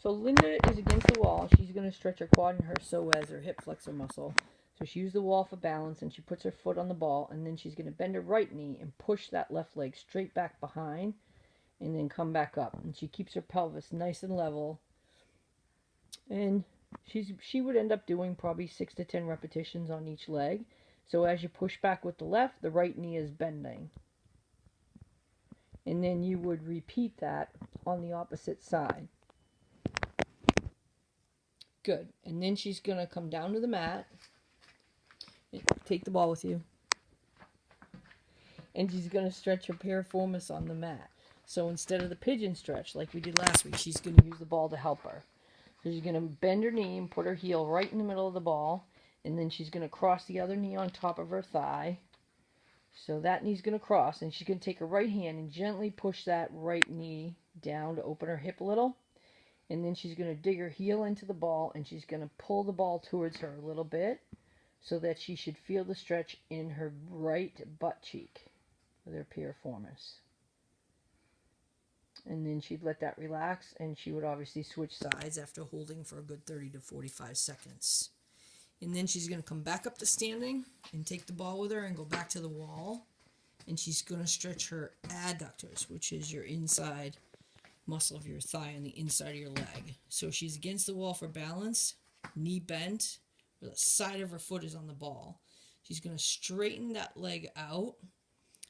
So Linda is against the wall. She's going to stretch her quad and her psoas, her hip flexor muscle. So she uses the wall for balance, and she puts her foot on the ball, and then she's going to bend her right knee and push that left leg straight back behind, and then come back up. And she keeps her pelvis nice and level. And she would end up doing probably 6 to 10 repetitions on each leg. So as you push back with the left, the right knee is bending. And then you would repeat that on the opposite side. Good. And then she's going to come down to the mat. Take the ball with you. And she's going to stretch her piriformis on the mat. So instead of the pigeon stretch like we did last week, she's going to use the ball to help her. So she's going to bend her knee and put her heel right in the middle of the ball. And then she's going to cross the other knee on top of her thigh. So that knee's going to cross. And she's going to take her right hand and gently push that right knee down to open her hip a little. And then she's going to dig her heel into the ball, and she's going to pull the ball towards her a little bit so that she should feel the stretch in her right butt cheek with her piriformis. And then she'd let that relax, and she would obviously switch sides after holding for a good 30 to 45 seconds. And then she's going to come back up to standing and take the ball with her and go back to the wall. And she's going to stretch her adductors, which is your inside muscle of your thigh on the inside of your leg. So she's against the wall for balance, knee bent, where the side of her foot is on the ball. She's going to straighten that leg out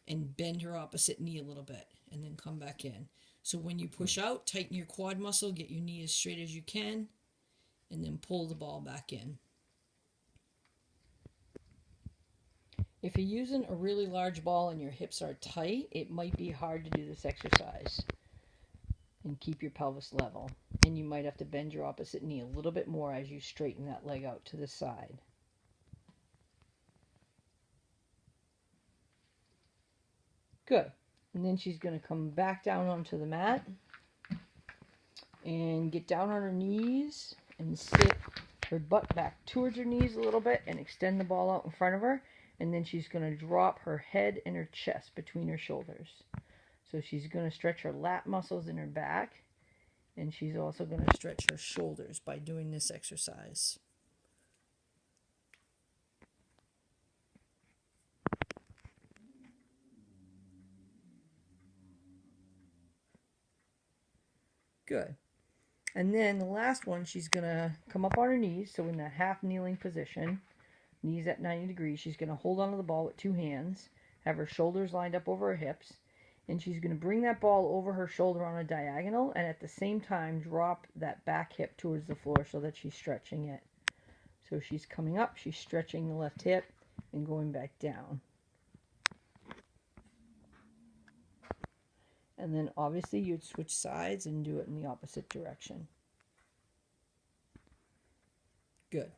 and bend her opposite knee a little bit and then come back in. So when you push out, tighten your quad muscle, get your knee as straight as you can, and then pull the ball back in. If you're using a really large ball and your hips are tight, it might be hard to do this exercise and keep your pelvis level. And you might have to bend your opposite knee a little bit more as you straighten that leg out to the side. Good. And then she's going to come back down onto the mat and get down on her knees and sit her butt back towards her knees a little bit and extend the ball out in front of her. And then she's going to drop her head and her chest between her shoulders. So she's going to stretch her lat muscles in her back, and she's also going to stretch her shoulders by doing this exercise. Good. And then the last one, she's going to come up on her knees, so in that half kneeling position, knees at 90 degrees. She's going to hold onto the ball with two hands, have her shoulders lined up over her hips, and she's going to bring that ball over her shoulder on a diagonal, and at the same time drop that back hip towards the floor so that she's stretching it. So she's coming up, she's stretching the left hip and going back down. And then obviously you'd switch sides and do it in the opposite direction. Good.